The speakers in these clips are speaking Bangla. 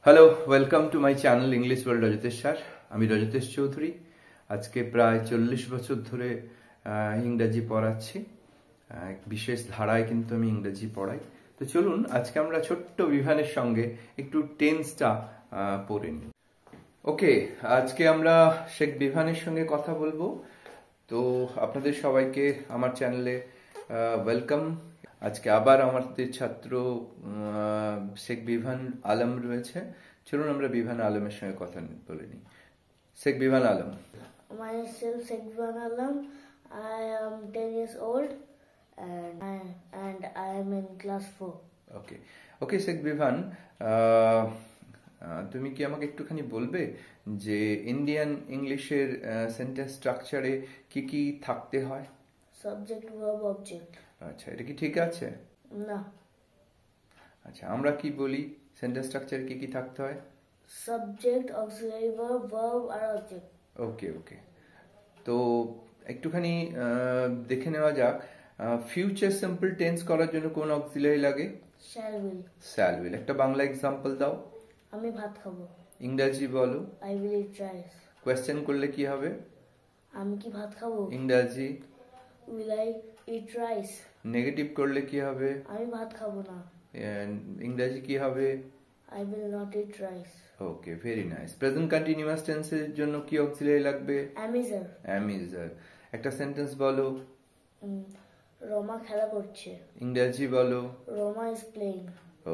Hello, welcome to my channel English world Rajatesh sir. আমি রজতেশ চৌধুরী। আজকে প্রায় 40 বছর ধরে ইংরাজি পড়াচ্ছি। এক বিশেষ ধারায় কিন্তু আমি ইংরেজি পড়াই। তো চলুন আজকে আমরা ছোট্ট বিভানের সঙ্গে একটু টেন্সটা পড়ে নিই। ওকে, আজকে আমরা শেখ বিভানের সঙ্গে কথা বলবো। তো আপনাদের সবাইকে আমার চ্যানেলে ওয়েলকাম। আজকে আবার আমাদের ছাত্র শেখ বিভান আলম রয়েছে। চলুন আমরা বিভান আলমের সঙ্গে কথা বলে নিই। Sheikh Vivaan Alam. Myself Sheikh Bivan Alam. I am 10 years old and I am in class 4. ওকে ওকে শেখ বিভান, তুমি কি আমাকে একটুখানি বলবে যে ইন্ডিয়ান ইংলিশের সেন্টেন্স স্ট্রাকচারে কি কি থাকতে হয়? Subject, verb, object. আচ্ছা, এটা কি ঠিক আছে? না। আচ্ছা, আমরা কি বলি সেন্টেন্স স্ট্রাকচারে কি কি থাকতে হয়? Subject, auxiliary verb, verb আর object. ওকে ওকে, তো একটুখানি দেখে নেওয়া যাক। ফিউচার সিম্পল টেন্স করার জন্য কোন অক্সিলারি লাগে? Shall will. Shall will. একটা বাংলা এক্সাম্পল দাও। আমি ভাত খাবো। ইংরেজি বলো। I will eat rice. Question করলে কি হবে? আমি কি ভাত খাবো? ইংরেজি। Will I eat rice? Negative করলে কি হবে? আমি ভাত খাবো না। ইংরেজি কি হবে? I will not eat rice. Okay, very nice. Present continuous টেন্সের জন্য কি অক্সিলারি লাগবে? Am is there. অ্যামিজার। একটা সেন্টেন্স বলো। রমা খেলা করছে। ইংরেজি বলো। Rama is playing.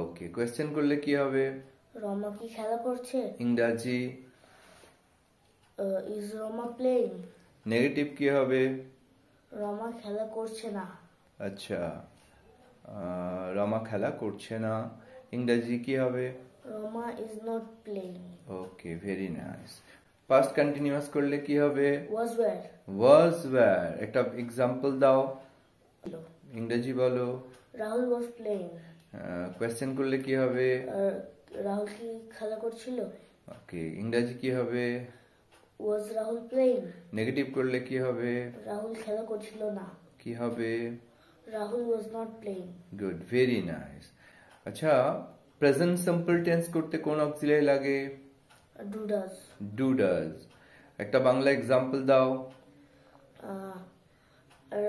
Okay, question করলে কি হবে? রমা কি খেলা করছে? ইংরেজি। Is Roma playing? নেগেটিভ কি হবে? রমা খেলা করছে না। আচ্ছা, রমা খেলা করছে না। ইংরেজি কি হবে? Rama is not playing. Okay, very nice. Past continuous করলে কি হবে? Was where? Was wire. একটা এক্সাম্পল দাও। ইংরেজি বলো। Rahul was playing. কোয়েশ্চেন করলে কি হবে? রাহুল কি খেলা করছিল? ওকে, ইংরেজি কি হবে? Was Rahul playing? নেগেটিভ করলে কি হবে? রাহুল খেলা করছিল না। কি হবে? Rahul was not playing. Good, very nice. আচ্ছা, প্রেজেন্ট সিম্পল টেন্স করতে কোন অক্সিলারি লাগে? Do does. Do does. একটা বাংলা এক্সাম্পল দাও।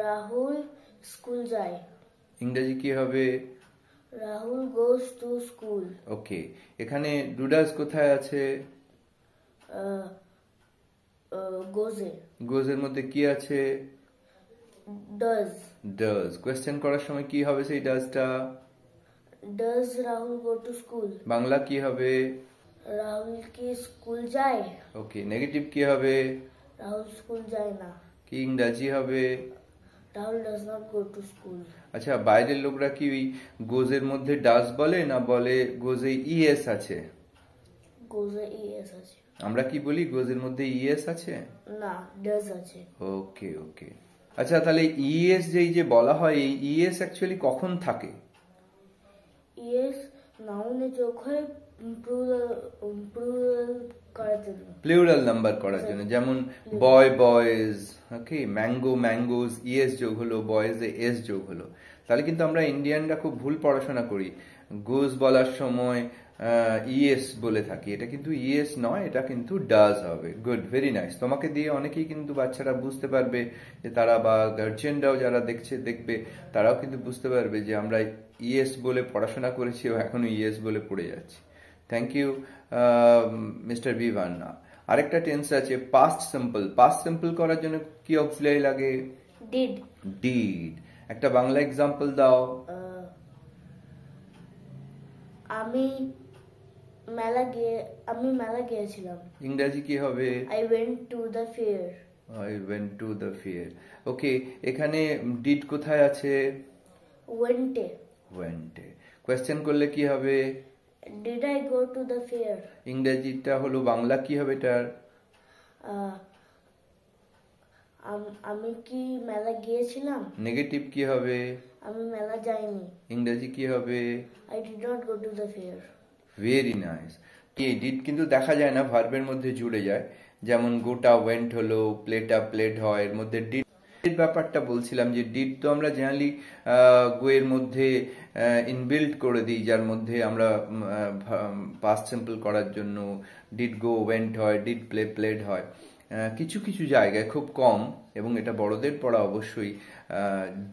রাহুল স্কুল যায়। ইংরেজি কি হবে? Rahul goes to school. ওকে, এখানে ডু ডাজ কোথায় আছে? goes এ। গোজ এর মধ্যে কি আছে? does. ডাজ। কোয়েশ্চেন করার সময় কি হবে সেই ডাজটা? does Rahul go to school? Bangla কি হবে? রাহুল কি স্কুল যায়? ওকে, নেগেটিভ কি হবে? রাহুল স্কুল যায় না। কি ইংরাজি হবে? Rahul does not go to school. আচ্ছা, বাইরের লোকরা কি ওই গোজের মধ্যে ডাজ বলে না বলে গোজে ইএস আছে? গোজে es আছে। আমরা কি বলি গোজের মধ্যে ইএস আছে? না, does আছে। ওকে ওকে। আচ্ছা, তাহলে ইএস যে বলা হয়, এই ইএস অ্যাকচুয়ালি কখন থাকে? es নাউনে যোগ হয় প্লুরাল করার জন্য। প্লুরাল নাম্বার করার জন্য, যেমন বয় বয়েজ। ওকে, ম্যাঙ্গো ম্যাঙ্গোজ, ইএস যোগ হলো, বয়েজে এস যোগ হলো। তাহলে কিন্তু আমরা ইন্ডিয়ানরা খুব ভুল পড়াশোনা করি। গোজ বলার সময় ইএস বলে থাকি। এটা কিন্তু ইএস নয়, এটা কিন্তু ডাজ হবে। Good, very nice. তোমাকে দিয়ে অনেকেই কিন্তু বাচ্চারা বুঝতে পারবে যে তারা, বা গার্জিয়ানরাও যারা দেখবে তারাও কিন্তু বুঝতে পারবে যে আমরা ইএস বলে পড়াশোনা করেছি ও এখনো ইএস বলে পড়ে যাচ্ছি। Thank you mister Bivan. আরেকটা টেন্স আছে পাস্ট সিম্পল। পাস্ট সিম্পল করার জন্য কি অক্সিলারি লাগে? ডিড। ডিড। একটা বাংলা এক্সাম্পল দাও। আমি মেলা গিয়েছিলাম। ইংরেজি কি হবে? I went to the fair. I went to the fair. ওকে, এখানে ডিড কোথায় আছে? went এ। went এ। কোয়েশ্চেন করলে কি হবে? Did I go to the fair? ইংরেজিটা হলো, বাংলা কি হবে এটার? আমি কি মেলা গিয়েছিলাম? নেগেটিভ কি হবে? আমি মেলা যাইনি। ইংরেজি কি হবে? I did not go to the fair. Very nice. এই ডিড কিন্তু দেখা যায় না, ভার্বের মধ্যে জুড়ে যায়। যেমন গোটা ওয়েন্ট হলো, প্লেটা প্লেট হয়, এর মধ্যে ডিড। এর ব্যাপারটা বলছিলাম যে ডিড তো আমরা জেনারেলি গো এর মধ্যে ইনবিল্ট করে দিই, যার মধ্যে আমরা পাস্ট সিম্পল করার জন্য ডিড গো ওয়েন্ট হয়, ডিড প্লে প্লেড হয়। কিছু কিছু জায়গায়, খুব কম, এবং এটা বড়দের পড়া অবশ্যই,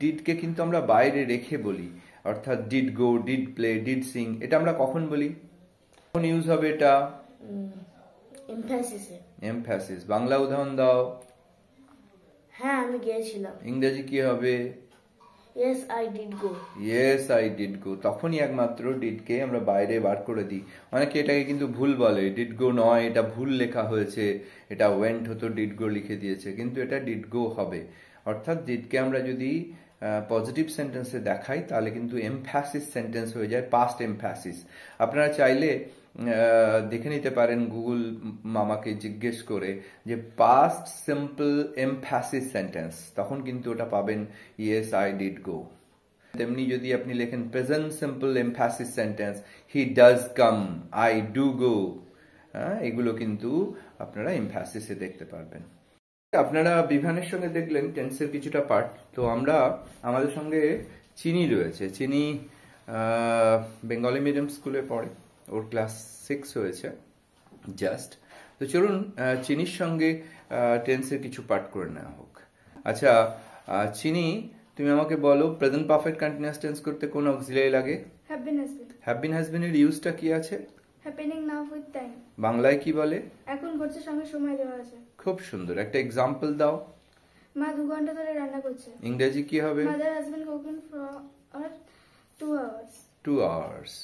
ডিডকে কিন্তু আমরা বাইরে রেখে বলি। অর্থাৎ did go, did play, did Singh, এটা আমরা কখন বলি, কখন ইউজ হবে এটা? এমফ্যাসিস। বাংলা উদাহরণ দাও। হ্যাঁ, আমি গিয়েছিলাম। ইংরেজি কি হবে? Yes, I did go. Yes, I did go। তখনই একমাত্র ডিডকে আমরা বাইরে বার করে দিই। অনেকে এটাকে কিন্তু ভুল বলে, ডিড গো নয়, এটা ভুল লেখা হয়েছে, এটা ওয়েন্ট হতো, ডিড গো লিখে দিয়েছে, কিন্তু এটা ডিড গো হবে। অর্থাৎ ডিডকে আমরা যদি পজিটিভ সেন্টেন্সে দেখাই তাহলে কিন্তু এমফ্যাসিস সেন্টেন্স হয়ে যায়, পাস্ট এমফ্যাসিস। আপনারা চাইলে দেখে নিতে পারেন গুগল মামাকে জিজ্ঞেস করে যে পাস্ট সিম্পল এমফ্যাসিস সেন্টেন্স, তখন কিন্তু ওটা পাবেন ইয়েস আই ডিড গো। তেমনি যদি আপনি লেখেন present simple emphasis sentence, he does come, I do go, এগুলো কিন্তু আপনারা এমফ্যাসিসে দেখতে পারবেন। আপনারা বিভানের সঙ্গে দেখলেন টেন্সের কিছুটা পার্ট। তো আমরা, আমাদের সঙ্গে চিনি রয়েছে। চিনি বেঙ্গলি মিডিয়াম স্কুলে পড়ে, ওর ক্লাস 6 হয়েছে জাস্ট। তো চলুন চিনির সঙ্গে টেন্সের কিছু পার্ট করে নেওয়া হোক। আচ্ছা চিনি, তুমি আমাকে বলো প্রেজেন্ট পারফেক্ট কন্টিনিউয়াস টেন্স করতে কোন অক্সিলারি লাগে? Have been has been. Have been has been এর ইউজটা কি আছে? Happening now with time. বাংলায় কি বলে? এখন ঘটছে, সঙ্গে সময় দেওয়া আছে। খুব সুন্দর, একটা এক্সাম্পল দাও। মা 2 ঘন্টা ধরে রান্না করছে। ইংরেজি কি হবে? Mother has been cooking for 2 hours. 2 hours.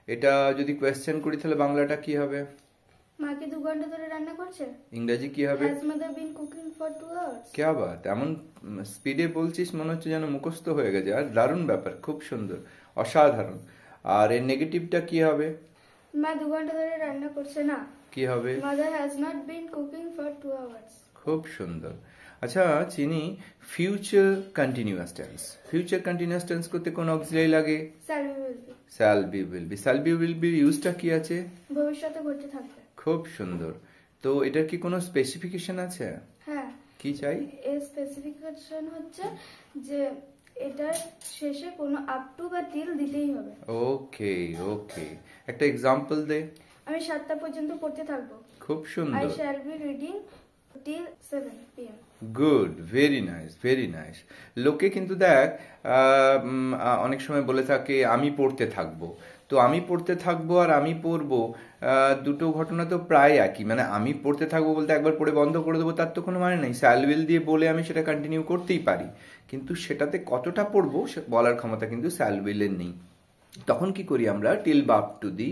এটা যদি কোয়েশ্চেন করি তাহলে বাংলাটা কি হবে? মা কি 2 ঘন্টা ধরে রান্না করছে? ইংরেজি কি হবে? Has mother bin cooking for 2 hours. क्या बात, এমন স্পিডে বলছিস মনে হচ্ছে যেন মুখস্থ হয়ে গেছে। আর দারুণ ব্যাপার, খুব সুন্দর, অসাধারণ। আর এর নেগেটিভটা কি হবে? মা 2 ঘন্টা ধরে রান্না করছে না। কি হবে? Mother has not been cooking for 2 hours. খুব সুন্দর। আচ্ছা চিনি, future continuous tense, future continuous tense করতে কোন অক্সিলারি লাগে? Shall be will be. Shall be will be. Shall be will be ইউজটা কি আছে? ভবিষ্যতে ঘটতে থাকবে। খুব সুন্দর। তো এটার কি কোনো স্পেসিফিকেশন আছে? হ্যাঁ। কি চাই? এর স্পেসিফিকেশন হচ্ছে যে এটার শেষে কোনো আপ টু বা টিল দিতেই হবে। ওকে ওকে, একটা এক্সাম্পল দে। আমি 7টা পর্যন্ত পড়তে থাকবো। খুব I সুন্দর। shall be reading till 7 p.m. Good, very nice, very nice. লোকে কিন্তু দেখ অনেক সময় বলে থাকে আমি পড়তে থাকবো। তো আমি পড়তে থাকবো আর আমি পড়বো, দুটো ঘটনা তো প্রায় একই। মানে আমি পড়তে থাকবো বলতে একবার পড়ে বন্ধ করে দেবো তার তো কোনো মানে নেই। শ্যাল উইল দিয়ে বলে আমি সেটা কন্টিনিউ করতেই পারি, কিন্তু সেটাতে কতটা পড়বো বলার ক্ষমতা কিন্তু শ্যাল উইলের নেই। তখন কি করি আমরা? টিল বা up to the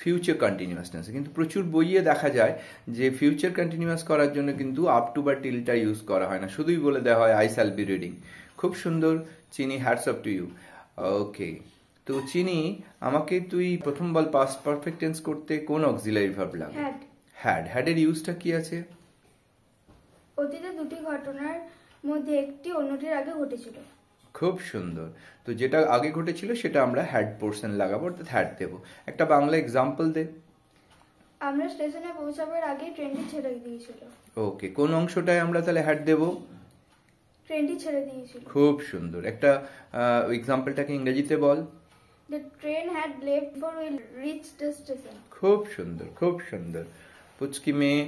future continuous tense. কিন্তু প্রচুর বইয়ে দেখা যায় যে ফিউচার কন্টিনিউয়াস করার জন্য কিন্তু আপ টু বা টিলটা ইউজ করা হয় না, শুধুই বলে দেওয়া হয় আই শ্যাল বি রিডিং। খুব সুন্দর চিনি, হ্যাটস অফ টু ইউ। ওকে, তো চিনি আমাকে তুই প্রথম বল পাস্ট পারফেক্ট টেন্স করতে কোন অক্সিলারি ভার্ব লাগে? Had. হ্যাড। হ্যাডের ইউজটা কি আছে? অতীতে দুটি ঘটনার মধ্যে একটি অন্যটির আগে ঘটেছিল। খুব সুন্দর। তো যেটা আগে ঘটেছিল সেটা আমরা হ্যাড পোর্শন লাগাবো, অর্থাৎ হ্যাড দেবো। একটা বাংলা এক্সাম্পল দে। আমরা স্টেশনে পৌঁছাবার আগেই ট্রেনটি ছেড়ে দিয়েছিল। ওকে, কোন অংশটায় আমরা তাহলে হ্যাড দেবো? ট্রেনটি ছেড়ে দিয়েছিল। খুব সুন্দর। একটা এক্সাম্পলটাকে ইংরেজিতে বল। The train had left before we reached the station. খুব সুন্দর, খুব সুন্দর। পুচকি মেয়ে,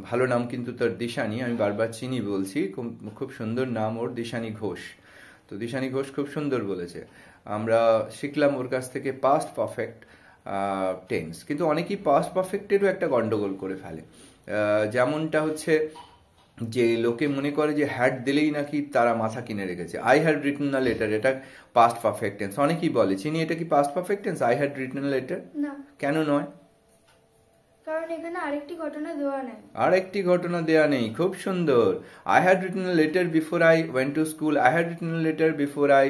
ভালো নাম কিন্তু তোর দিশানি, আমি বারবার চিনি বলছি, খুব সুন্দর নাম ওর, দিশানি ঘোষ। তো দিশানি ঘোষ খুব সুন্দর বলেছে। আমরা শিখলাম ওর কাছ থেকে পাস্ট পারফেক্ট টেন্স। কিন্তু অনেকেই পাস্ট পারফেক্টেরও একটা গন্ডগোল করে ফেলে। যেমনটা হচ্ছে যে লোকে মনে করে যে হ্যাড দিলেই নাকি তারা মাথা কিনে রেখেছে। I had written a letter, এটা পাস্ট পারফেক্ট টেন্স। অনেকেই বলে চিনি এটা কি past perfect tense, I had written a letter? না। কেন নয়? কারণ এখানে আরেকটি ঘটনা দেওয়া নেই। আরেকটি ঘটনা দেয়া নেই। খুব সুন্দর। I had written a letter before I went to school, I had written a letter before I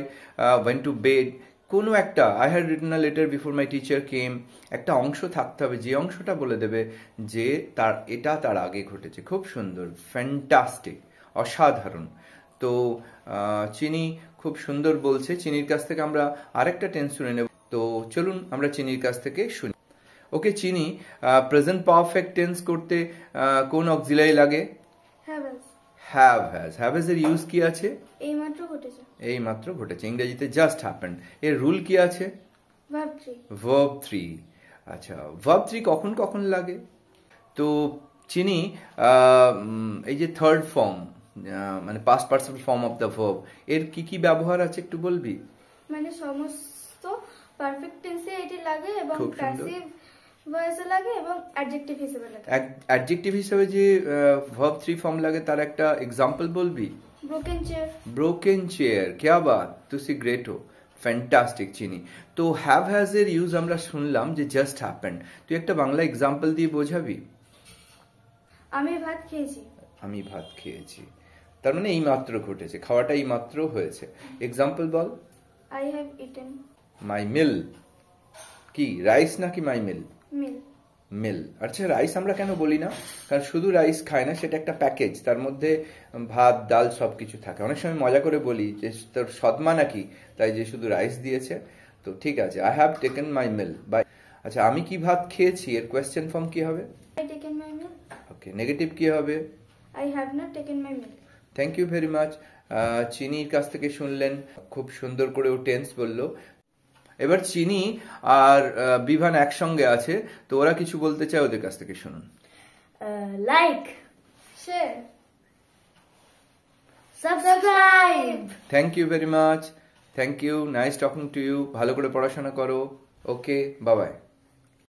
went to bed. কোনো একটা, I had written a letter before my teacher came, একটা অংশ থাকতে হবে যে অংশটা বলে দেবে যে এটা তার আগে ঘটেছে। খুব সুন্দর, ফ্যান্টাস্টিক, অসাধারণ। তো চিনি খুব সুন্দর বলছে। চিনির কাছ থেকে আমরা আরেকটা টেন্স শুনে নেব। তো চলুন আমরা চিনির কাছ থেকে শুনি। ওকে চিনি, প্রেজেন্ট পারফেক্ট টেন্স করতে কোন অক্সিলারি লাগে? Have has. হ্যাভ হ্যাজ এর ইউজ কি আছে? এইমাত্র ঘটেছে। এই মাত্র ঘটেছে, ইংরেজিতে জাস্ট হ্যাপেন্ড। এর রুল কি আছে? ভার্ব 3। ভার্ব 3। আচ্ছা, ভার্ব 3 কখন কখন লাগে? তো চিনি এই যে থার্ড ফর্ম মানে past participle form of the verb, এর কি কি ব্যবহার আছে একটু বলবি? মানে সমস্ত পারফেক্ট টেন্সে এটি লাগে এবং খুব সুন্দর। প্যাসিভ ভয়েসে লাগে এবং অ্যাডজেক্টিভ হিসেবে লাগে। অ্যাডজেক্টিভ হিসেবে যে ভার্ব 3 ফর্ম লাগে তার একটা এক্সাম্পল বলবি? Broken chair. ব্রোকেন চেয়ার, क्या बात, তুই গ্রেট হো, ফ্যান্টাস্টিক চিনি। তো হ্যাভ হ্যাজ এর ইউজ আমরা শুনলাম যে জাস্ট হ্যাপেন্ড, তুই একটা বাংলা এক্সাম্পল দিয়ে বোঝাবি? আমি ভাত খেয়েছি। আমি ভাত খেয়েছি, তার মানে এই মাত্র ঘটেছে, খাওয়াটা এই মাত্র হয়েছে। এক্সাম্পল বল? I have eaten. My meal, কি রাইস নাকি মাই মিল? মিল। মিল। আচ্ছা, রাইস আমরা কেন বলি না? কারণ শুধু রাইস খায় না, সেটা একটা প্যাকেজ, তার মধ্যে ভাত ডাল সবকিছু থাকে। অনেক সময় মজা করে বলি যে তোর সদমা নাকি, তাই যে শুধু রাইস দিয়েছে। তো ঠিক আছে, I have taken my meal bye. আচ্ছা, আমি কি ভাত খেয়েছি এর কোয়েশ্চেন ফর্ম কি হবে? I taken my meal. Okay, negative কি হবে? I have not taken my meal. Thank you very much. চিনির কাছ থেকে শুনলেন, খুব সুন্দর করে ও টেন্স বললো। এবার চিনি আর বিভান একসঙ্গে আছে, তো ওরা কিছু বলতে চায়, ওদের কাছ থেকে শুনুন। Like, share, subscribe. Thank you very much, thank you, nice talking to you. ভালো করে পড়াশোনা করো। Okay, bye by.